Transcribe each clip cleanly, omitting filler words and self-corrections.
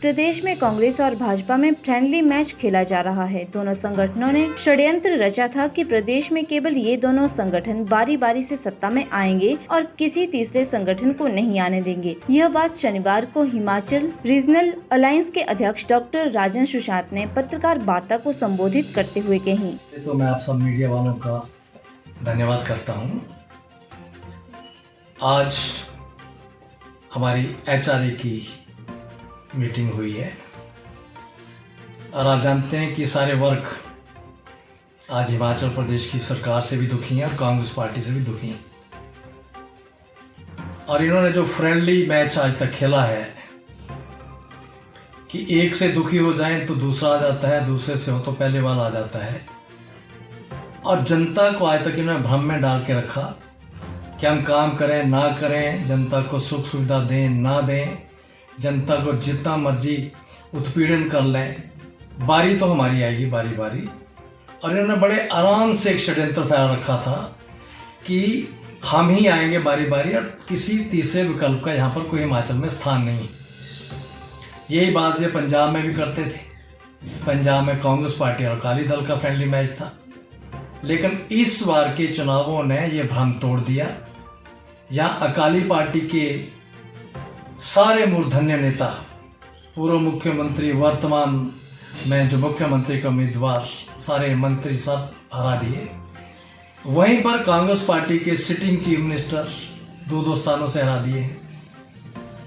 प्रदेश में कांग्रेस और भाजपा में फ्रेंडली मैच खेला जा रहा है। दोनों संगठनों ने षड्यंत्र रचा था कि प्रदेश में केवल ये दोनों संगठन बारी बारी से सत्ता में आएंगे और किसी तीसरे संगठन को नहीं आने देंगे। यह बात शनिवार को हिमाचल रीजनल अलायंस के अध्यक्ष डॉक्टर राजन सुशांत ने पत्रकार वार्ता को संबोधित करते हुए कही। तो मैं आप सब मीडिया वालों का धन्यवाद करता हूँ। आज हमारी एचआरए की मीटिंग हुई है और आप जानते हैं कि सारे वर्ग आज हिमाचल प्रदेश की सरकार से भी दुखी हैं और कांग्रेस पार्टी से भी दुखी हैं। और इन्होंने जो फ्रेंडली मैच आज तक खेला है कि एक से दुखी हो जाएं तो दूसरा आ जाता है, दूसरे से हो तो पहले वाला आ जाता है, और जनता को आज तक इन्होंने भ्रम में डाल के रखा कि हम काम करें ना करें, जनता को सुख सुविधा दें ना दें, जनता को जितना मर्जी उत्पीड़न कर लें, बारी तो हमारी आएगी बारी बारी। और इन्होंने बड़े आराम से एक षड्यंत्र फैला रखा था कि हम ही आएंगे बारी बारी और किसी तीसरे विकल्प का यहाँ पर कोई हिमाचल में स्थान नहीं। यही बात ये पंजाब में भी करते थे। पंजाब में कांग्रेस पार्टी और अकाली दल का फ्रेंडली मैच था, लेकिन इस बार के चुनावों ने ये भ्रम तोड़ दिया। यहाँ अकाली पार्टी के सारे मूर्धन्य नेता, पूर्व मुख्यमंत्री, वर्तमान में जो मुख्यमंत्री के उम्मीदवार, सारे मंत्री सब हरा दिए। वहीं पर कांग्रेस पार्टी के सिटिंग चीफ मिनिस्टर दो स्थानों से हरा दिए हैं।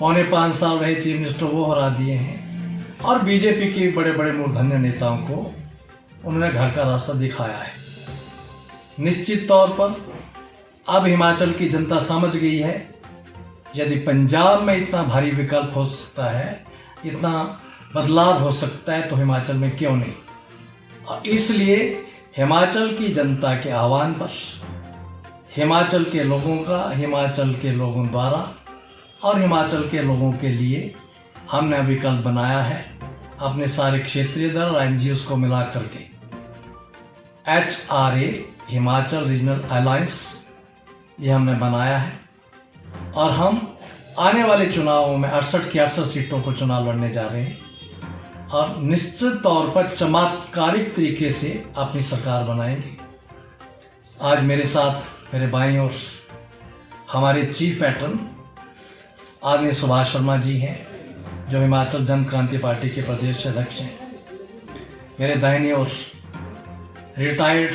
4.5 साल रहे चीफ मिनिस्टर वो हरा दिए हैं। और बीजेपी के बड़े बड़े मूर्धन्य नेताओं को उन्होंने घर का रास्ता दिखाया है। निश्चित तौर पर अब हिमाचल की जनता समझ गई है, यदि पंजाब में इतना भारी विकल्प हो सकता है, इतना बदलाव हो सकता है, तो हिमाचल में क्यों नहीं। और इसलिए हिमाचल की जनता के आह्वान पर, हिमाचल के लोगों का, हिमाचल के लोगों द्वारा और हिमाचल के लोगों के लिए हमने विकल्प बनाया है अपने सारे क्षेत्रीय दल और एनजीओ को मिला करके। एचआरए हिमाचल रीजनल अलायंस ये हमने बनाया है और हम आने वाले चुनावों में 68 की 68 सीटों पर चुनाव लड़ने जा रहे हैं और निश्चित तौर पर चमत्कारिक तरीके से अपनी सरकार बनाएंगे। आज मेरे साथ मेरे बाईं ओर हमारे चीफ पैटर्न आदरणीय सुभाष शर्मा जी हैं, जो हिमाचल जन क्रांति पार्टी के प्रदेश अध्यक्ष हैं। मेरे दाहिनी ओर रिटायर्ड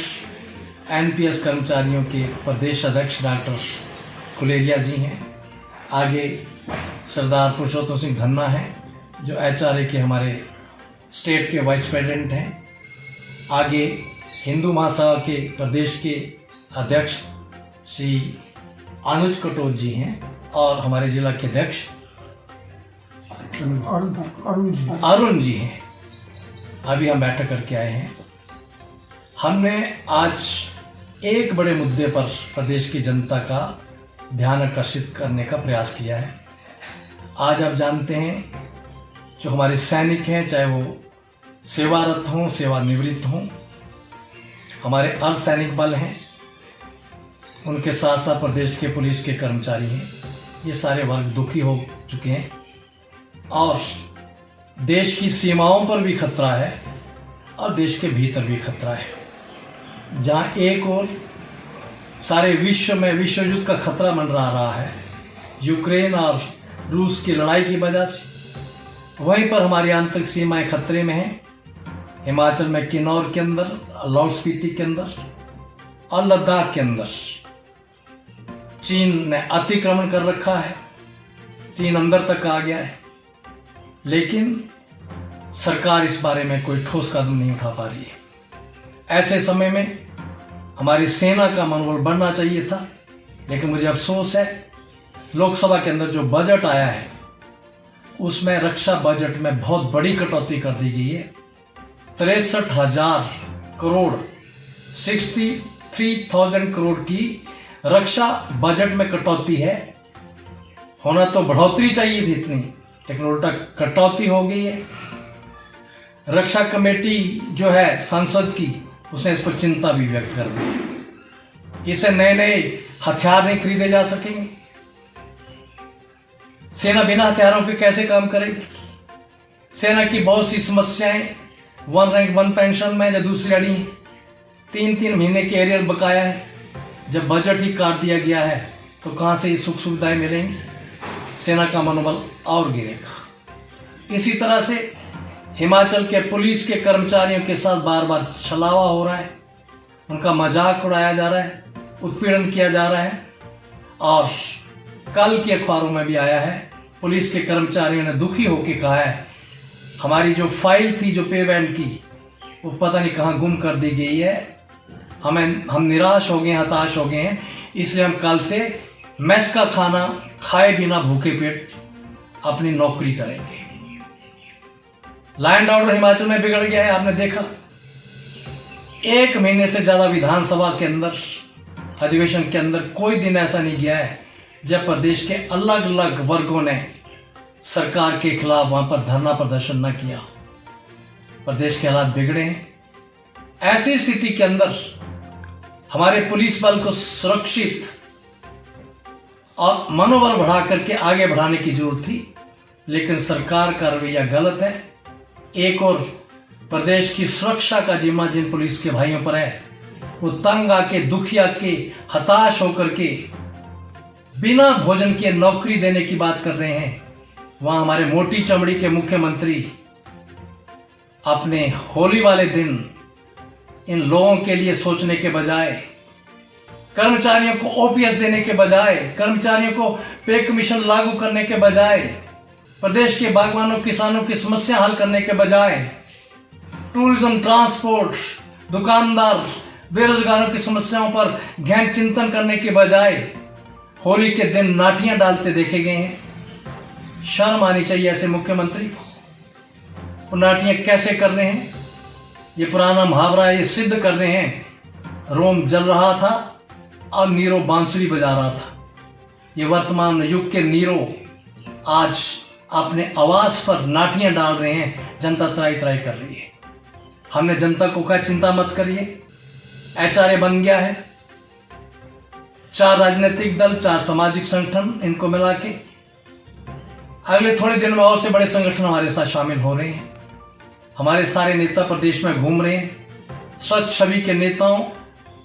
एनपीएस कर्मचारियों के प्रदेश अध्यक्ष डॉक्टर कुलेरिया जी हैं। आगे सरदार पुरुषोत्तम सिंह धन्ना हैं, जो एचआरए के हमारे स्टेट के वाइस प्रेसिडेंट हैं। आगे हिंदू महासभा के प्रदेश के अध्यक्ष श्री अनुज कटोच जी हैं और हमारे जिला के अध्यक्ष अरुण जी हैं। अभी हम बैठक करके आए हैं। हमने आज एक बड़े मुद्दे पर प्रदेश की जनता का ध्यान आकर्षित करने का प्रयास किया है। आज आप जानते हैं, जो हमारे सैनिक हैं, चाहे वो सेवारत हों, सेवानिवृत्त हों, हमारे अर्धसैनिक बल हैं, उनके साथ साथ प्रदेश के पुलिस के कर्मचारी हैं, ये सारे वर्ग दुखी हो चुके हैं और देश की सीमाओं पर भी खतरा है और देश के भीतर भी खतरा है। जहाँ एक ओर सारे विश्व में विश्व युद्ध का खतरा मंडरा रहा है यूक्रेन और रूस की लड़ाई की वजह से, वहीं पर हमारी आंतरिक सीमाएं खतरे में हैं। हिमाचल में किन्नौर के अंदर, लाहौल स्पीति के अंदर और लद्दाख के अंदर चीन ने अतिक्रमण कर रखा है। चीन अंदर तक आ गया है, लेकिन सरकार इस बारे में कोई ठोस कदम नहीं उठा पा रही है। ऐसे समय में हमारी सेना का मनोबल बढ़ना चाहिए था, लेकिन मुझे अफसोस है, लोकसभा के अंदर जो बजट आया है उसमें रक्षा बजट में बहुत बड़ी कटौती कर दी गई है। 63,000 करोड़ 63,000 करोड़ की रक्षा बजट में कटौती है। होना तो बढ़ोतरी चाहिए थी इतनी, लेकिन उल्टा कटौती हो गई है। रक्षा कमेटी जो है संसद की, उसने इस पर चिंता भी व्यक्त कर दी। इसे नए नए हथियार नहीं खरीदे जा सकेंगे। सेना बिना हथियारों के कैसे काम करेगी? सेना की बहुत सी समस्याएं, 1 रैंक 1 पेंशन में जो दूसरी अड़ी, 3-3 महीने के एरियर बकाया है। जब बजट ही काट दिया गया है तो कहां से ये सुख सुविधाएं मिलेंगी? सेना का मनोबल और गिरेगा। इसी तरह से हिमाचल के पुलिस के कर्मचारियों के साथ बार बार छलावा हो रहा है, उनका मजाक उड़ाया जा रहा है, उत्पीड़न किया जा रहा है। और कल के अखबारों में भी आया है, पुलिस के कर्मचारियों ने दुखी होकर कहा है हमारी जो फाइल थी जो पे बैंड की वो पता नहीं कहां गुम कर दी गई है, हम निराश हो गए, हताश हो गए हैं, इसलिए हम कल से मेस का खाना खाए बिना भूखे पेट अपनी नौकरी करेंगे। लैंड ऑर्डर हिमाचल में बिगड़ गया है। आपने देखा 1 महीने से ज्यादा विधानसभा के अंदर, अधिवेशन के अंदर कोई दिन ऐसा नहीं गया है जब प्रदेश के अलग अलग वर्गों ने सरकार के खिलाफ वहां पर धरना प्रदर्शन न किया। प्रदेश के हालात बिगड़े हैं। ऐसी स्थिति के अंदर हमारे पुलिस बल को सुरक्षित और मनोबल बढ़ा करके आगे बढ़ाने की जरूरत थी, लेकिन सरकार का रवैया गलत है। एक और प्रदेश की सुरक्षा का जिम्मा जिन पुलिस के भाइयों पर है, वो तंग आके, दुखिया के, हताश होकर के बिना भोजन के नौकरी देने की बात कर रहे हैं। वहां हमारे मोटी चमड़ी के मुख्यमंत्री अपने होली वाले दिन इन लोगों के लिए सोचने के बजाय, कर्मचारियों को ओपीएस देने के बजाय, कर्मचारियों को पे कमीशन लागू करने के बजाय, प्रदेश के बागवानों किसानों की समस्या हल करने के बजाय, टूरिज्म, ट्रांसपोर्ट, दुकानदार, बेरोजगारों की समस्याओं पर गहन चिंतन करने के बजाय होली के दिन नाटियां डालते देखे गए हैं। शर्म आनी चाहिए ऐसे मुख्यमंत्री को। वो नाटियां कैसे कर रहे हैं? ये पुराना मुहावरा ये सिद्ध कर रहे हैं, रोम जल रहा था और नीरो बांसुरी बजा रहा था। ये वर्तमान युग के नीरो आज अपने आवाज पर नाटियां डाल रहे हैं, जनता त्राई त्राई कर रही है। हमने जनता को कहा चिंता मत करिए, एचआरए बन गया है। 4 राजनीतिक दल, 4 सामाजिक संगठन, इनको मिला के अगले थोड़े दिन में और से बड़े संगठन हमारे साथ शामिल हो रहे हैं। हमारे सारे नेता प्रदेश में घूम रहे हैं, स्वच्छ छवि के नेताओं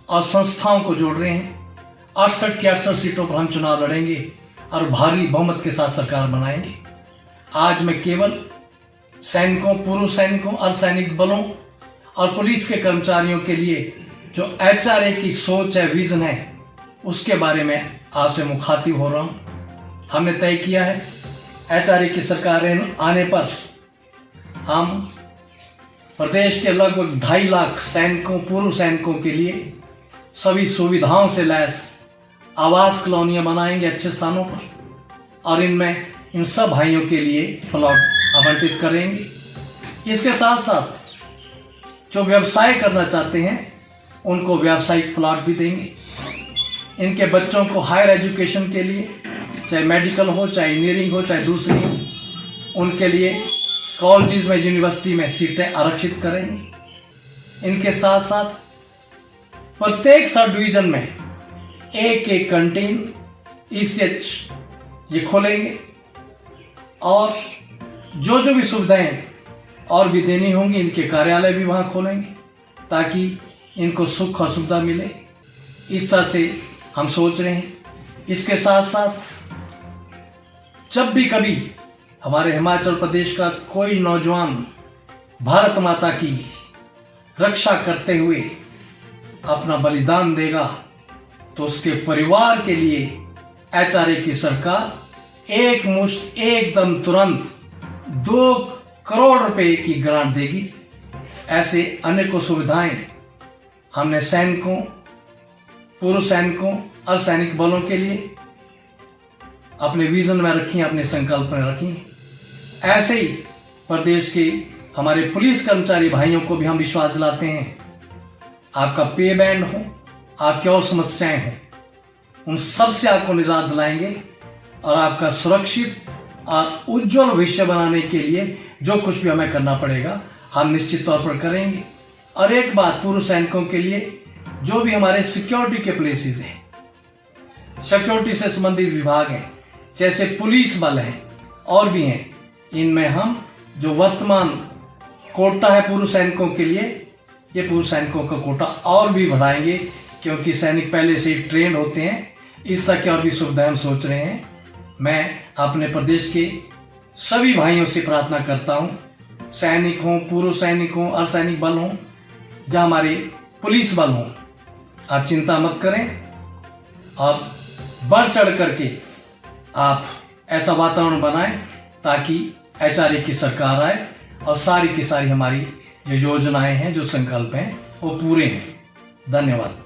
और संस्थाओं को जोड़ रहे हैं। 68 की 68 सीटों पर हम चुनाव लड़ेंगे और भारी बहुमत के साथ सरकार बनाएंगे। आज मैं केवल सैनिकों, पूर्व सैनिकों, अर्धसैनिक बलों और पुलिस के कर्मचारियों के लिए जो एचआरए की सोच है, विजन है, उसके बारे में आपसे मुखातिब हो रहा हूं। हमने तय किया है एचआरए की सरकार आने पर हम प्रदेश के लगभग 2.5 लाख सैनिकों, पूर्व सैनिकों के लिए सभी सुविधाओं से लैस आवास कॉलोनियां बनाएंगे अच्छे स्थानों पर, और इनमें इन सब भाइयों के लिए प्लॉट आवंटित करेंगे। इसके साथ साथ जो व्यवसाय करना चाहते हैं उनको व्यावसायिक प्लॉट भी देंगे। इनके बच्चों को हायर एजुकेशन के लिए, चाहे मेडिकल हो, चाहे इंजीनियरिंग हो, चाहे दूसरी हो, उनके लिए कॉलेज में, यूनिवर्सिटी में सीटें आरक्षित करेंगे। इनके साथ साथ प्रत्येक सब डिवीजन में एक कैंटीन, ईसीएच ये खोलेंगे, और जो भी सुविधाएं और भी देनी होंगी, इनके कार्यालय भी वहां खोलेंगे ताकि इनको सुख और सुविधा मिले। इस तरह से हम सोच रहे हैं। इसके साथ साथ जब भी कभी हमारे हिमाचल प्रदेश का कोई नौजवान भारत माता की रक्षा करते हुए अपना बलिदान देगा तो उसके परिवार के लिए एचआरए की सरकार एक मुश्त, एकदम तुरंत 2 करोड़ रुपए की ग्रांट देगी। ऐसे अनेकों सुविधाएं हमने सैनिकों, पूर्व सैनिकों, अर्धसैनिक बलों के लिए अपने विजन में रखी, अपने संकल्प में रखी। ऐसे ही प्रदेश के हमारे पुलिस कर्मचारी भाइयों को भी हम विश्वास दिलाते हैं, आपका पे बैंड हो, आपकी और समस्याएं हो, उन सब से आपको निजात दिलाएंगे और आपका सुरक्षित और उज्जवल भविष्य बनाने के लिए जो कुछ भी हमें करना पड़ेगा हम निश्चित तौर पर करेंगे। और एक बात पूर्व सैनिकों के लिए, जो भी हमारे सिक्योरिटी के प्लेसेस हैं, सिक्योरिटी से संबंधित विभाग हैं, जैसे पुलिस बल है और भी हैं, इनमें हम जो वर्तमान कोटा है पूर्व सैनिकों के लिए, ये पूर्व सैनिकों का कोटा और भी बढ़ाएंगे, क्योंकि सैनिक पहले से ही ट्रेंड होते हैं। इस तरह की और भी सुविधाएं हम सोच रहे हैं। मैं अपने प्रदेश के सभी भाइयों से प्रार्थना करता हूं, सैनिक हों, पूर्व सैनिक हों, अर्धसैनिक बल हों, जहां हमारे पुलिस बल हों, आप चिंता मत करें और बढ़ चढ़ करके आप ऐसा वातावरण बनाएं ताकि HRA की सरकार आए और सारी की सारी हमारी जो योजनाएं हैं, जो संकल्प हैं, वो पूरे हैं। धन्यवाद।